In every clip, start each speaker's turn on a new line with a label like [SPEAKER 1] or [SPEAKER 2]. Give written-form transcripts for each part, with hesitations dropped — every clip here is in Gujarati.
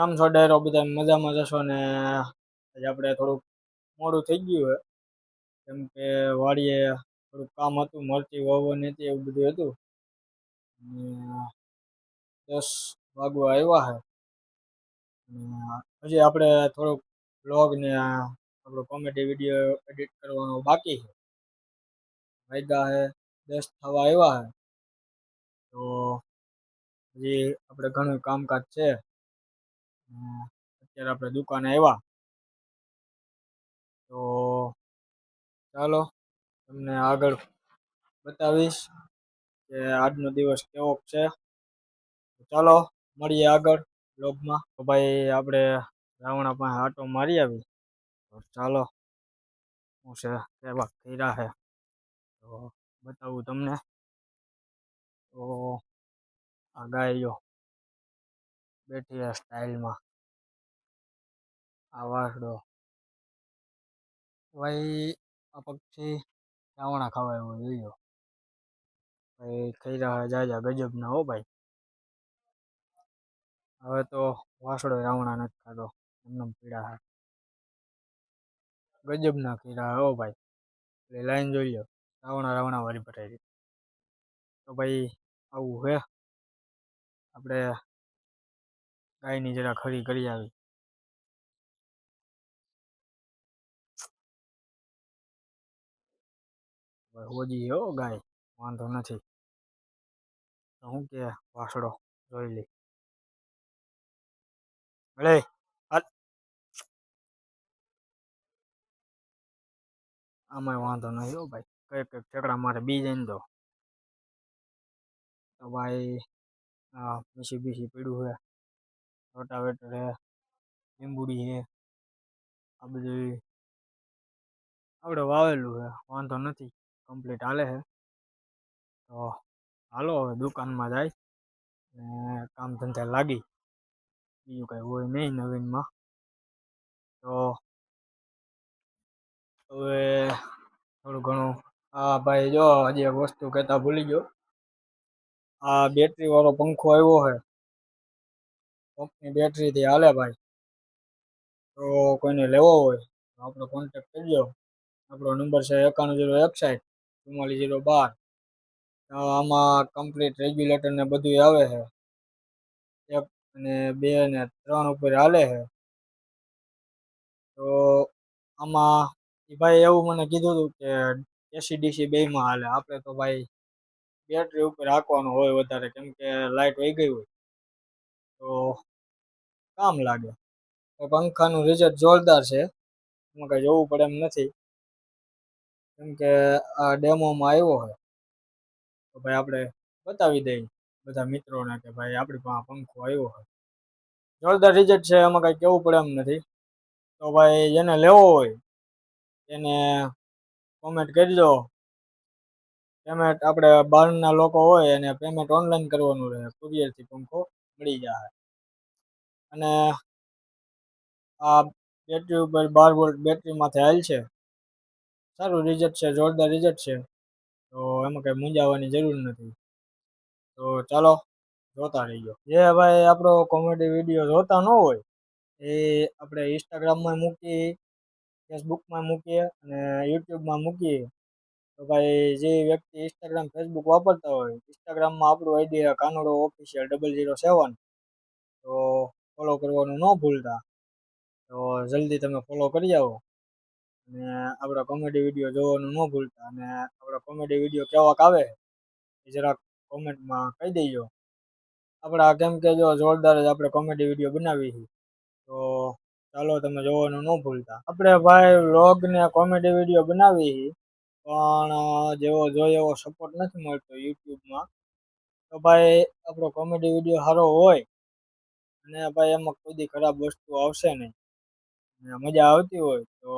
[SPEAKER 1] રામ છો ડાયરો બધા મજામાં જશો ને આજે આપણે થોડુંક મોડું થઈ ગયું હે કેમ કે વાડીએ થોડુંક કામ હતું મરચી વાવવાની હતી એવું બધું હતું ને 10 વાગવા આવ્યા હે હજી આપણે થોડુંક બ્લોગ ને આપણો કોમેડી વિડીયો એડિટ કરવાનો બાકી છે વાગ્યા હે 10 થવા આવ્યા હે તો હજી આપણે ઘણું કામકાજ છે અત્યારે આપણે દુકાને આવ્યા તો ચાલો તમને આગળ બતાવીશ કે આજનો દિવસ કેવો છે ચાલો મળીએ આગળ બ્લોગમાં તો ભાઈ આપણે રાવણા પાસે આટો મારી આવી તો ચાલો હું છે કેવા કર્યા છે તો બતાવું તમને તો આ ગાયો બેઠી આ સ્ટાઇલમાં આ વાસડો ભાઈ આ પક્ષી રાવણા ખાવા એવો જોયો ભાઈ કર્યા જાજા ગજબ ના હો ભાઈ હવે તો વાસડો રાવણા નથી ખાતો એમને પીડા ગજબ ના કર્યા હો ભાઈ એટલે લાઈન જોઈ લો રાવણા વાળી ભરાઈ તો ભાઈ આવું હે આપણે ગાયની જરા ખરી કરી આવી હોજી હો ગાય વાંધો નથી તો હું કે વાસડો જોઈ લે ભલે આમાં વાંધો નહીં હો ભાઈ કઈ ઠેકડા મારે બી જાય ને તો ભાઈ હા બીસી પીડ્યું હે રોટાવેટર હે લીંબુડી હે આ બધું આપણે વાવેલું હે વાંધો નથી કમ્પ્લીટ હાલે હે તો હાલો હવે દુકાનમાં જાય ને કામ ધંધા લાગી બીજું કઈ હોય નહીં નવીનમાં તો હવે થોડું ઘણું હા ભાઈ જો હજી એક વસ્તુ કહેતા ભૂલી ગયો આ બેટરી વાળો પંખો આવ્યો હે કંપની બેટરીથી હાલે ભાઈ તો કોઈને લેવો હોય તો આપણો કોન્ટેક્ટ કરજો આપણો નંબર છે 910160 4412 આમાં કમ્પ્લીટ રેગ્યુલેટર ને બધું આવે છે 1 અને 2 અને 3 ઉપર હાલે છે તો આમાં ભાઈ એવું મને કીધું હતું કે એસી ડીસી બેયમાં હાલે આપણે તો ભાઈ બેટરી ઉપર રાખવાનું હોય વધારે કેમ કે લાઈટ વહી ગઈ હોય તો કામ લાગે તો પંખાનું રિઝલ્ટ જોરદાર છે એમાં કઈ જોવું પડે એમ નથી કેમ કે આ ડેમોમાં આવ્યો હોય તો ભાઈ આપણે બતાવી દઈએ બધા મિત્રોને કે ભાઈ આપણી પાસે પંખો આવ્યો હોય જોરદાર રિઝલ્ટ છે એમાં કઈ કેવું પડે એમ નથી તો ભાઈ જેને લેવો હોય એને કોમેન્ટ કરજો પેમેન્ટ આપણે બહારના લોકો હોય એને પેમેન્ટ ઓનલાઈન કરવાનું રહે કુરિયરથી પંખો મળી જાય અને આ બેટરી ઉપર 12 વોલ્ટ બેટરીમાંથી હાલ છે સારું રિઝલ્ટ છે જોરદાર રિઝલ્ટ છે તો એમાં કઈ મૂંઝાવાની જરૂર નથી તો ચાલો જોતા રહીજો જે ભાઈ આપણો કોમેડી વિડીયો જોતા ન હોય એ આપણે ઇન્સ્ટાગ્રામમાં મૂકીએ ફેસબુકમાં મૂકીએ અને યુટ્યુબમાં મૂકીએ તો ભાઈ જે વ્યક્તિ ઇન્સ્ટાગ્રામ ફેસબુક વાપરતા હોય ઇન્સ્ટાગ્રામમાં આપણું આઈડી કાનોડો ઓફિશિયલ 007 તો ફોલો કરવાનું ન ભૂલતા તો જલ્દી તમે ફોલો કરી આવો અને આપણા કોમેડી વિડીયો જોવાનું ન ભૂલતા અને આપણા કોમેડી વિડીયો કેવાક આવે એ જરાક કોમેન્ટમાં કહી દેજો આપણા કેમ કે જો જોરદાર જ આપણે કોમેડી વિડીયો બનાવી છે તો ચાલો તમે જોવાનું ન ભૂલતા આપણે ભાઈ વ્લોગ ને કોમેડી વિડીયો બનાવી પણ જેવો જોઈએ એવો સપોર્ટ નથી મળતો યુટ્યુબમાં તો ભાઈ આપણો કોમેડી વિડીયો સારો હોય અને ભાઈ એમાં કોઈ દી ખરાબ વસ્તુ આવશે નહીં અને મજા આવતી હોય તો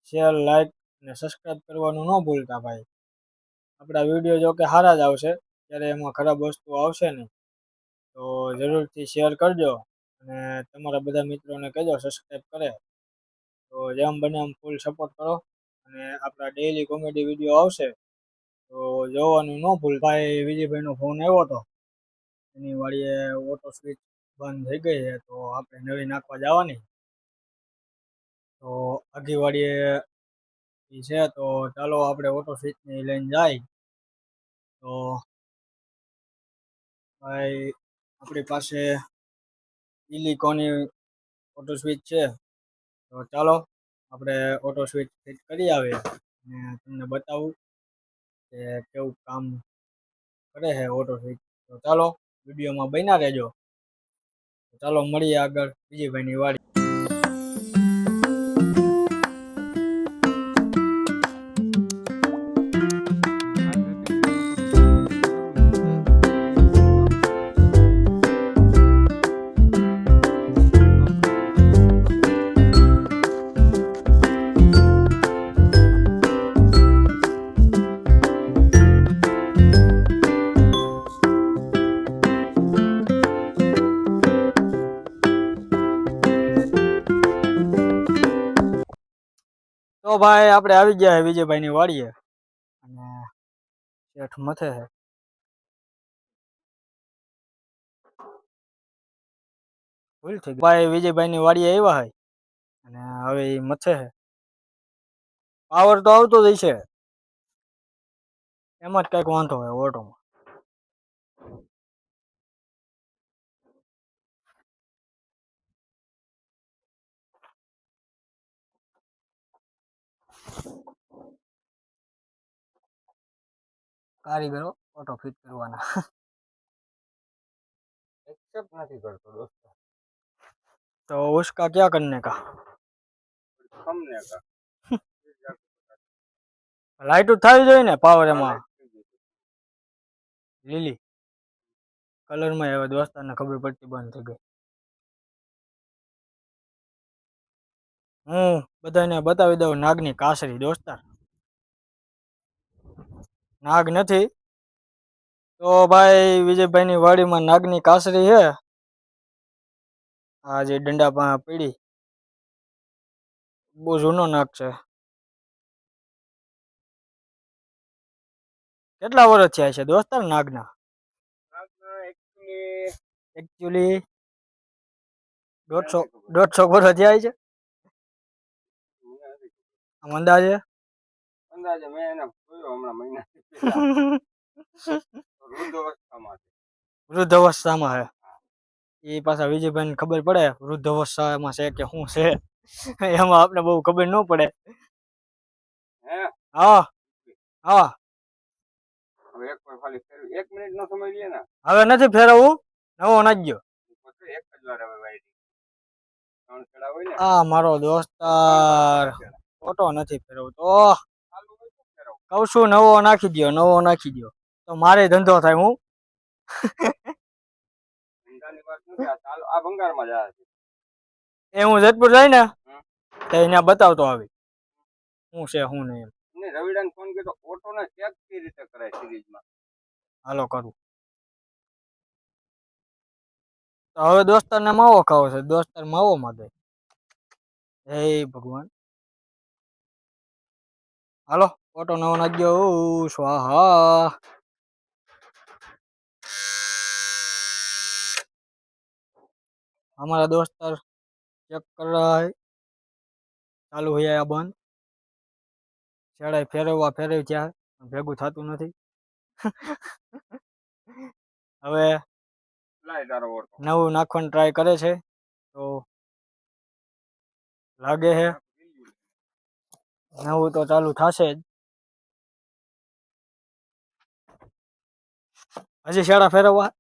[SPEAKER 1] શેર લાઈક અને સબસ્ક્રાઈબ કરવાનું ન ભૂલતા ભાઈ આપણા વિડીયો જો કે સારા જ આવશે ત્યારે એમાં ખરાબ વસ્તુ આવશે નહીં તો જરૂરથી શેર કરજો અને તમારા બધા મિત્રોને કહેજો સબસ્ક્રાઈબ કરે તો જેમ બને એમ ફૂલ સપોર્ટ કરો અને આપણા ડેઈલી કોમેડી વિડીયો આવશે તો જોવાનું ન ભૂલ ભાઈ વિજયભાઈનો ફોન આવ્યો હતો એની વાડીએ ઓટો સ્વિચ બંધ થઈ ગઈ છે, તો આપણે નવી નાખવા જવાની. તો આગી વાડીએ છે, તો ચાલો આપણે ઓટો સ્વિચની લઈને જાય. તો ભાઈ આપણી પાસે ઇલિકોની ઓટો સ્વિચ છે, તો ચાલો આપણે ઓટો સ્વિચ ફિટ કરી આવીએ અને તમને બતાવું કે કેવું કામ કરે છે ઓટો સ્વિચ. તો ચાલો વિડીયોમાં બન્યા રહેજો. ચાલો મળીએ આગળ વિજયભાઈની વાડી. તો ભાઈ આપણે આવી ગયા વિજયભાઈની વાડીએ અને શેઠ મથે છે. ભૂલ થઈ ગઈ ભાઈ, વિજયભાઈની વાડીએ આવ્યા હોય અને હવે એ મથે છે. પાવર તો આવતો જ છે, એમાં જ કઈક વાંધો હોય ઓટોમાં. કારીગરો ઓટો ફિટ કરવાના एक्सेप्ट नहीं करते दोस्तों। तो उसका क्या करने का? हमने का लाइट उठावी જોઈએ ને પાવર એમાં લીલી કલર માં હવે દોસ્તારને ખબર પડતી બંધ થઈ ગઈ. હું બધાને બતાવી દઉં નાગની કાસરી. દોસ્તાર નાગ નથી તો ભાઈ વિજયભાઈની વાડીમાં નાગની કાસરી છે. આ જે ડંડા પા પડી બહુ જૂનો નાગ છે. કેટલા વર્ષ થયા છે દોસ્તાર નાગના? એકચ્યુઅલી 150 વર્ષ થયા છે. અંદાજે મેં એને જોયો હમણાં મહિના વૃદ્ધ અવસ્થામાં છે. એ પાછા વિજયભાઈને ખબર પડે વૃદ્ધ અવસ્થામાં છે કે શું છે, એમાં આપણે બહુ ખબર ન પડે. હા હા હવે નથી ફેરવવું, નવો નાખજો. આ મારો દોસ્તાર ઓટો નથી ફેરવતો. કઉ છું નવો નાખી દો, નવો નાખી દો તો મારે ધંધો થાય. હું એ હું જેતપુર જાય ને તો એને બતાવતો આવી શું છે શું નહીં. રવિડાને ફોન કર્યો ઓટો ને ચેક કઈ રીતે કરાય સિરીઝમાં. હાલો કરું. તો હવે દોસ્તારને માવો ખાવો છે. દોસ્તાર માવો માંગે. હે ભગવાન, હાલો ઓટો નવો નાખજો. સ્વાહા. हमारा दोस्तर चेक कर रहा है. चालू हो जाए बंद. चढ़ाई फेरववा फेरव ત્યાં ભેગું થતું નથી. હવે નવું નાખવાનું ટ્રાય કરે છે તો લાગે છે નવું તો ચાલુ થશે જ. હજી શેડા ફેરવવા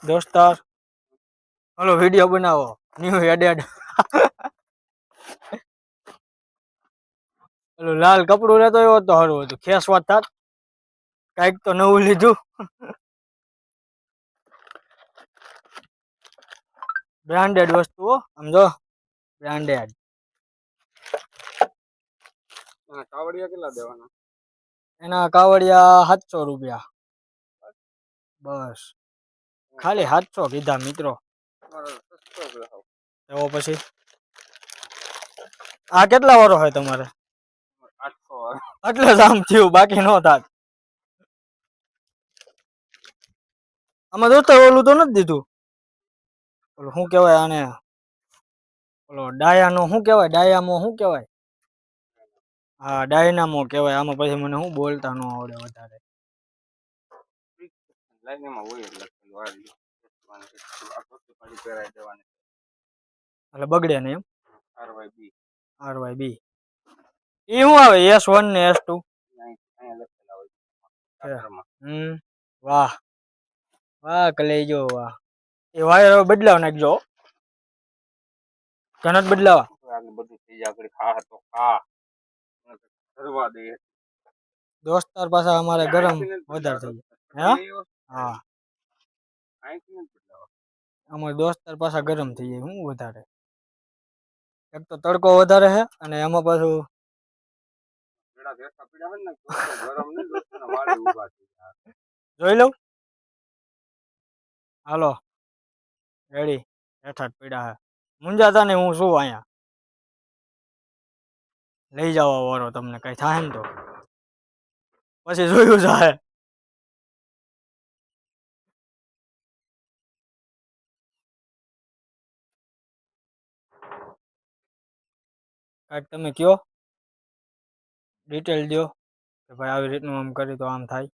[SPEAKER 1] દોસ્તાર. હલો વિડીયો બનાવો ન્યુ એડેડ. ઓલું લાલ કપડું લેતો એવો તો સારું હતું, ખેસવા થાત. કઈક તો નવું લીધું. બ્રાન્ડેડ વસ્તુઓ સમજો, બ્રાન્ડેડ. કાવડિયા કેટલા દેવાના? એના કાવડિયા 700 રૂપિયા. બસ ખાલી 700 કીધા મિત્રો. એવો પછી આ કેટલા વાળો હોય તમારે? એટલે જ આમ થયું, બાકી નો થાત. આમાં દોસ્તો ઓલું તો નથી દીધું, ઓલું શું કહેવાય આને, ઓલો ડાયાનો શું કહેવાય, ડાયામો શું કહેવાય? હા ડાયનામો કહેવાય. આમાં પછી મને શું બોલતા ન આવડે વધારે. એટલે બગડે ને એમ. RYB એ શું આવે? S1 ને S2? વાહ વાહ કલેજો વાહ. એ વાયર હવે બદલાવ નાખજો. કનત બદલાવા દોસ્તાર પાછા અમારે ગરમ વધારે થઈ જાય. હા અમારે દોસ્તાર પાછા ગરમ થઈ જાય હું વધારે. એક તો તડકો વધારે છે અને એમાં પાછું જોઈ લઉં. હાલો રેડી. હેઠા જ પીડા હે. મુંજાતા ને હું શું અહીંયા લઈ જવા વાળો, તમને કઈ થાય ને તો પછી જોયું જાય. કાંઈક તમે કયો, ડિટેલ દો કે ભાઈ આવી રીતનું આમ કરી તો આમ થાય.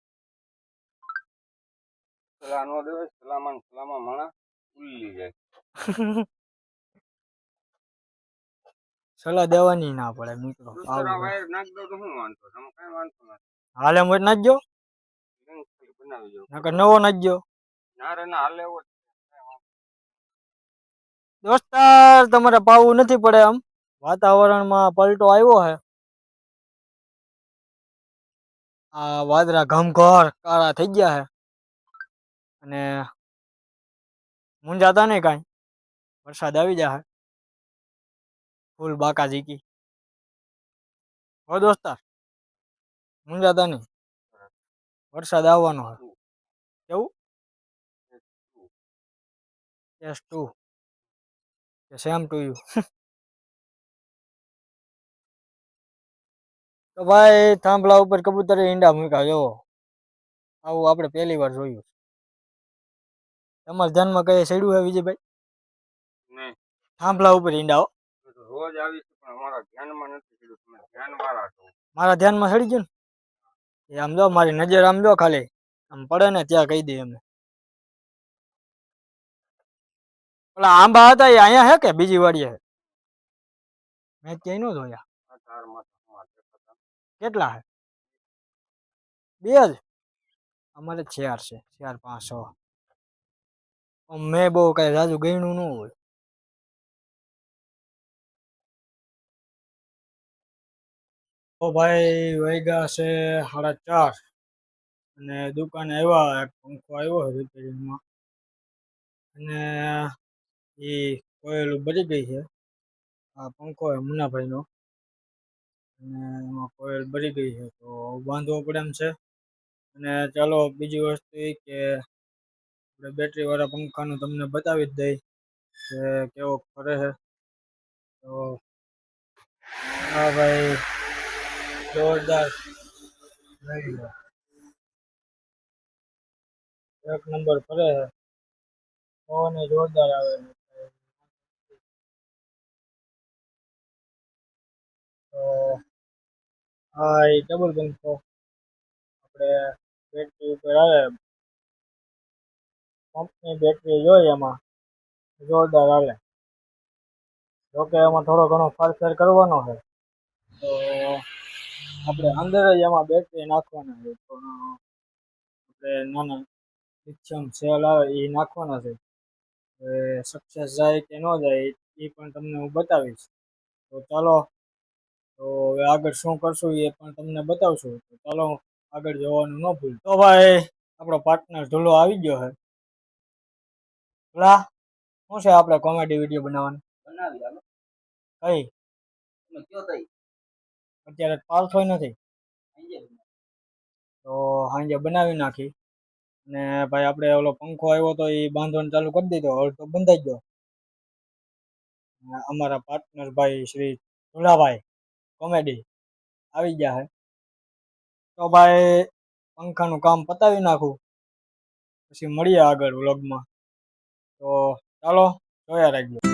[SPEAKER 1] સલાહ દેવાની ના પડે મિત્રો. હાલે મોટ નાખજો, નકર નવો નાખજો. દોસ્તાર તમારે પાવું નથી પડે. આમ વાતાવરણમાં પલટો આવ્યો હે. આ વાદળા ઘમઘોર કાળા થઈ ગયા હે અને મુંજાતા નહીં કાંઈ. વરસાદ આવી જાય ફૂલ બાકા ઝીકી. હો દોસ્તાર મુંજાતા નહીં, વરસાદ આવવાનો હે. કેવું? S2 કે સેમ ટુ યુ. તો ભાઈ થાંભલા ઉપર કબૂતરે ઈંડા મૂક્યા જો. આવું આપણે પહેલી વાર જોયું. તમારા ધ્યાનમાં કઈ સડ્યું હે વિજયભાઈ? થાંભલા ઉપર ઈંડા હો. મારા ધ્યાનમાં સડી ગયું ને. એ આમ જો મારી નજર આમ જો ખાલી આમ પડે ને ત્યાં કહી દે એમને. ઓલા આંબા હતા એ અહીંયા હે કે બીજી વાડીએ હે? મેં ક્યાંય નો જોયા. કેટલા હે? 2 જ? અમારે 4 છે. 4 5 6. મેં બહુ કઈ રાજુ ગયણું ન હોય. તો ભાઈ વાગ્યા છે 4:30 અને દુકાને આવ્યા. એક પંખો આવ્યો રિપેરિંગમાં અને એ કોઈલ બળી ગઈ છે. આ પંખો હે મુન્નાભાઈનો અને એમાં કોઈલ બળી ગઈ છે તો બાંધવો પડે એમ છે. અને ચાલો બીજી વસ્તુ એ કે આપણે બેટરી વાળા પંખાનું તમને બતાવી જ દઈ કે કેવો ફરે છે. તો હા ભાઈ જોરદાર એક નંબર ફરે છે. પવન જોરદાર આવે છે. તો હા એ ડબલ પંખો આપણે બેટરી ઉપર આવે. કંપની બેટરી જોઈએ એમાં જોરદાર હાલે. જોકે એમાં થોડો ઘણો ફેરફાર કરવાનો છે. તો આપણે અંદર જ એમાં બેટરી નાખવાના છે. પણ આપણે નાના લિથિયમ સેલ આવે એ નાખવાના છે. સક્સેસ જાય કે ન જાય એ પણ તમને હું બતાવીશ. તો ચાલો તો હવે આગળ શું કરશું એ પણ તમને બતાવશું. તો ચાલો આગળ જવાનું ન ભૂલ. તો ભાઈ આપણો પાર્ટનર ધૂલો આવી ગયો છે. શું છે આપણે કોમેડી વિડીયો બનાવવાની? કઈ અત્યારે પાલતો નથી તો સાંજે બનાવી નાખી. ને ભાઈ આપણે ઓલો પંખો આવ્યો તો એ બાંધવાનું ચાલુ કરી દીધો. હવે તો બંધાઈ ગયો. અમારા પાર્ટનર ભાઈ શ્રી ધુલાભાઈ કોમેડી આવી ગયા છે. તો ભાઈ પંખાનું કામ પતાવી નાખું, પછી મળીએ આગળ વ્લોગમાં. તો ચાલો જોયા રાખજો.